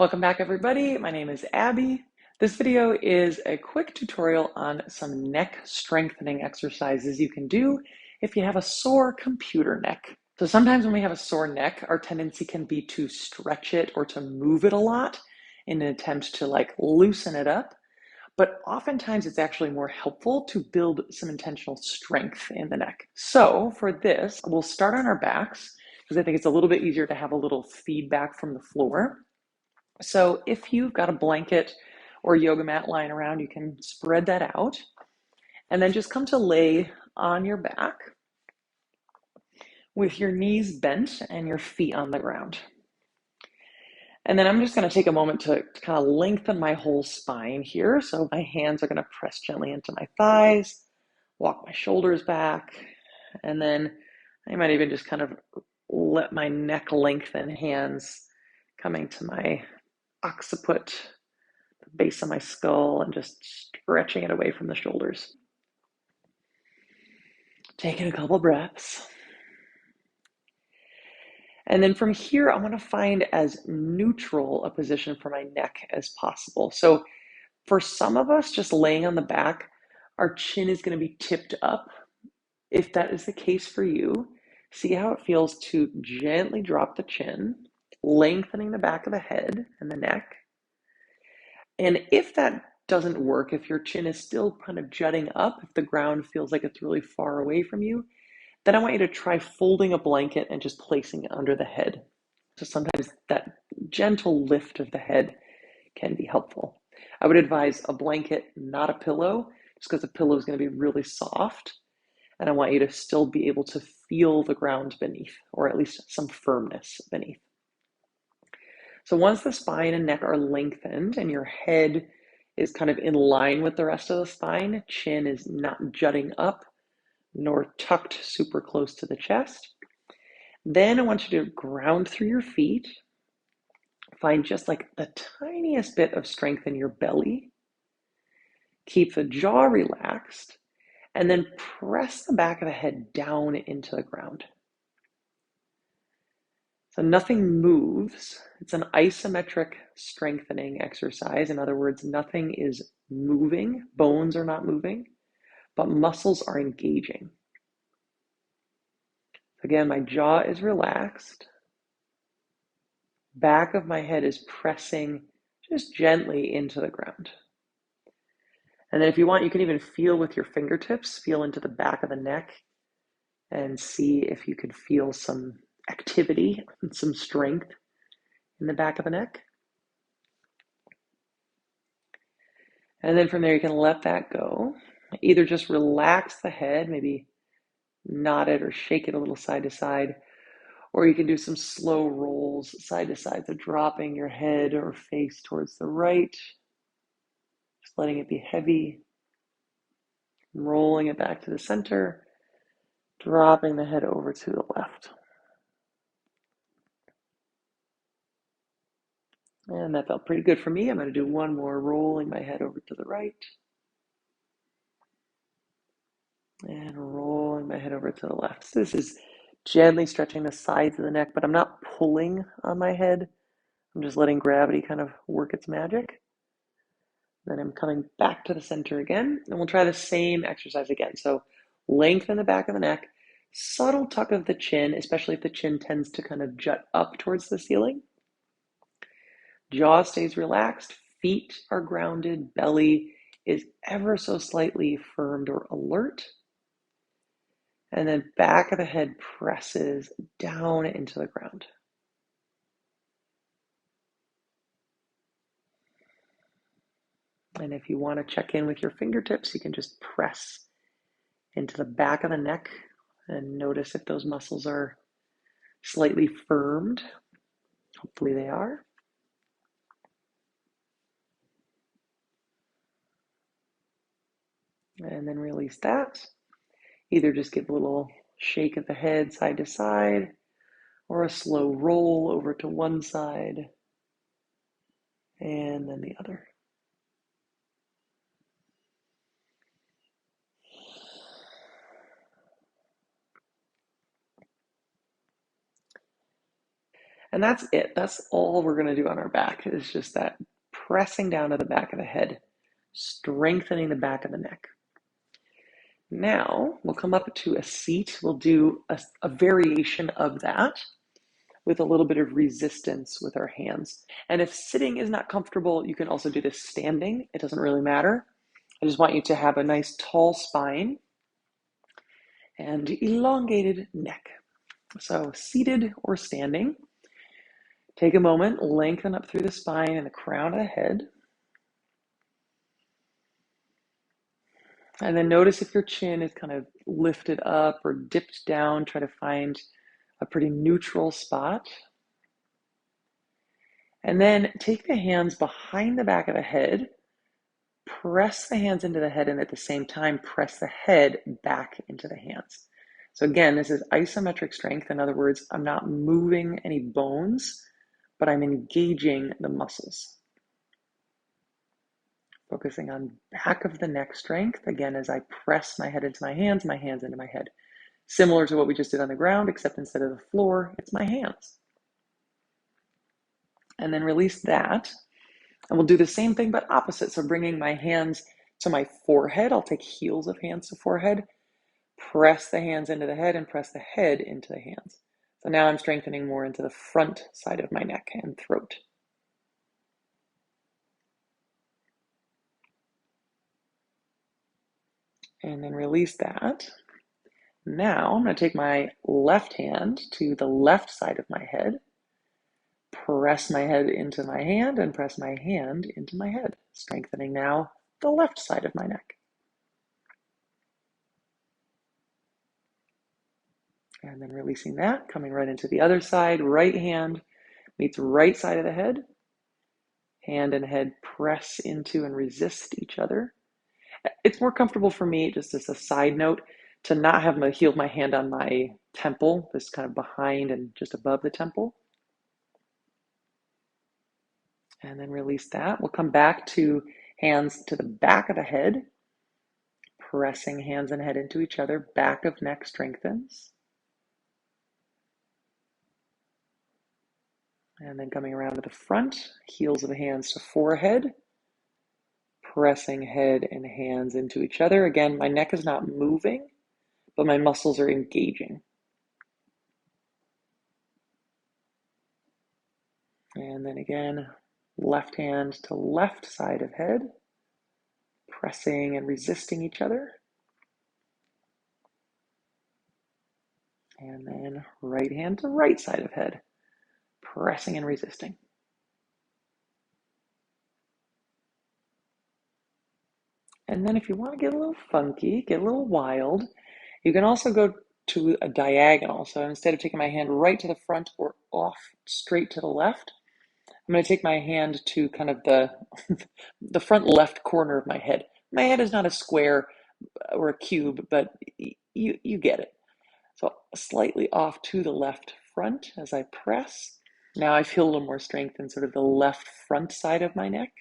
Welcome back, everybody. My name is Abby. This video is a quick tutorial on some neck strengthening exercises you can do if you have a sore computer neck. So sometimes when we have a sore neck, our tendency can be to stretch it or to move it a lot in an attempt to loosen it up. But oftentimes it's actually more helpful to build some intentional strength in the neck. So for this, we'll start on our backs because I think it's a little bit easier to have a little feedback from the floor. So if you've got a blanket or a yoga mat lying around, you can spread that out and then just come to lay on your back with your knees bent and your feet on the ground. And then I'm just going to take a moment to kind of lengthen my whole spine here. So my hands are going to press gently into my thighs, walk my shoulders back, and then I might even just kind of let my neck lengthen, hands coming to my occiput, the base of my skull, and just stretching it away from the shoulders. Taking a couple breaths. And then from here, I want to find as neutral a position for my neck as possible. So for some of us, just laying on the back, our chin is going to be tipped up. If that is the case for you, see how it feels to gently drop the chin, lengthening the back of the head and the neck. And if that doesn't work, if your chin is still kind of jutting up, if the ground feels like it's really far away from you, then I want you to try folding a blanket and just placing it under the head. So sometimes that gentle lift of the head can be helpful. I would advise a blanket, not a pillow, just because a pillow is going to be really soft. And I want you to still be able to feel the ground beneath, or at least some firmness beneath. So once the spine and neck are lengthened and your head is kind of in line with the rest of the spine, chin is not jutting up nor tucked super close to the chest, then I want you to ground through your feet. Find just like the tiniest bit of strength in your belly. Keep the jaw relaxed, and then press the back of the head down into the ground. So nothing moves. It's an isometric strengthening exercise. In other words, nothing is moving. Bones are not moving, but muscles are engaging. Again, my jaw is relaxed. Back of my head is pressing just gently into the ground. And then if you want, you can even feel with your fingertips, feel into the back of the neck and see if you could feel some activity and some strength in the back of the neck. And then from there, you can let that go. Either just relax the head, maybe nod it or shake it a little side to side, or you can do some slow rolls side to side, so dropping your head or face towards the right, just letting it be heavy, rolling it back to the center, dropping the head over to the left. And that felt pretty good for me. I'm going to do one more, rolling my head over to the right. And rolling my head over to the left. So this is gently stretching the sides of the neck, but I'm not pulling on my head. I'm just letting gravity kind of work its magic. Then I'm coming back to the center again, and we'll try the same exercise again. So lengthen the back of the neck, subtle tuck of the chin, especially if the chin tends to kind of jut up towards the ceiling. Jaw stays relaxed, feet are grounded, belly is ever so slightly firmed or alert. And then back of the head presses down into the ground. And if you want to check in with your fingertips, you can just press into the back of the neck and notice if those muscles are slightly firmed. Hopefully they are. And then release that. Either just give a little shake of the head side to side, or a slow roll over to one side and then the other. And And that's it. That's all we're going to do on our back is just that pressing down to the back of the head, strengthening the back of the neck. Now we'll come up to a seat. We'll do a variation of that with a little bit of resistance with our hands. And if sitting is not comfortable, you can also do this standing. It doesn't really matter. I just want you to have a nice tall spine and elongated neck. So seated or standing, take a moment, lengthen up through the spine and the crown of the head. And then notice if your chin is kind of lifted up or dipped down. Try to find a pretty neutral spot. And then take the hands behind the back of the head, press the hands into the head, and at the same time, press the head back into the hands. So again, this is isometric strength. In other words, I'm not moving any bones, but I'm engaging the muscles. Focusing on back of the neck strength, again, as I press my head into my hands into my head. Similar to what we just did on the ground, except instead of the floor, it's my hands. And then release that. And we'll do the same thing, but opposite. So bringing my hands to my forehead, I'll take heels of hands to forehead, press the hands into the head and press the head into the hands. So now I'm strengthening more into the front side of my neck and throat. And then release that. Now I'm going to take my left hand to the left side of my head, press my head into my hand and press my hand into my head, strengthening now the left side of my neck. And then releasing that, coming right into the other side, right hand meets right side of the head. Hand and head press into and resist each other. It's more comfortable for me, just as a side note, to not have my heel of my hand on my temple, just kind of behind and just above the temple. And then release that. We'll come back to hands to the back of the head, pressing hands and head into each other. Back of neck strengthens. And then coming around to the front, heels of the hands to forehead, pressing head and hands into each other. Again, my neck is not moving, but my muscles are engaging. And then again, left hand to left side of head, pressing and resisting each other. And then right hand to right side of head, pressing and resisting. And then if you want to get a little funky, get a little wild, you can also go to a diagonal. So instead of taking my hand right to the front or off straight to the left, I'm going to take my hand to kind of the front left corner of my head. My head is not a square or a cube, but you get it. So slightly off to the left front as I press. Now I feel a little more strength in sort of the left front side of my neck.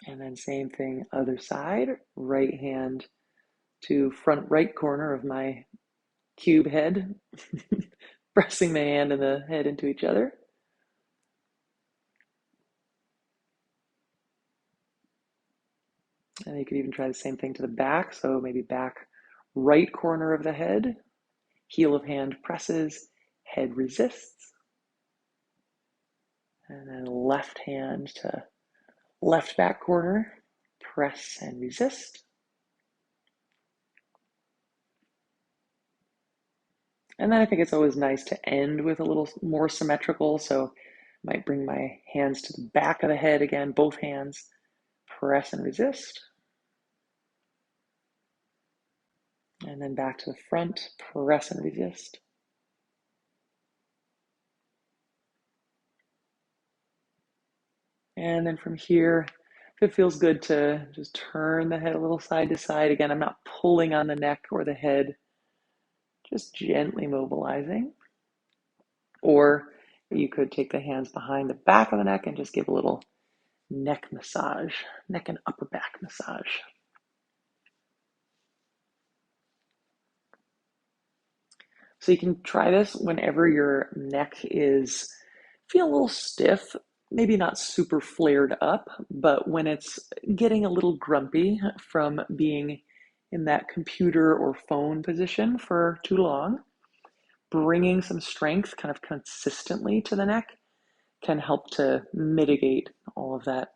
And then same thing, other side, right hand to front right corner of my cube head, pressing the hand and the head into each other. And you could even try the same thing to the back. So maybe back right corner of the head, heel of hand presses, head resists. And then left hand to left back corner, press and resist. And then I think it's always nice to end with a little more symmetrical. So I might bring my hands to the back of the head again, both hands, press and resist. And then back to the front, press and resist. And then from here, if it feels good to just turn the head a little side to side. Again, I'm not pulling on the neck or the head, just gently mobilizing. Or you could take the hands behind the back of the neck and just give a little neck massage, neck and upper back massage. So you can try this whenever your neck is feeling a little stiff, maybe not super flared up, but when it's getting a little grumpy from being in that computer or phone position for too long, bringing some strength kind of consistently to the neck can help to mitigate all of that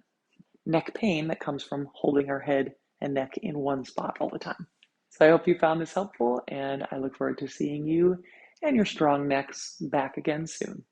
neck pain that comes from holding our head and neck in one spot all the time. So I hope you found this helpful, and I look forward to seeing you and your strong necks back again soon.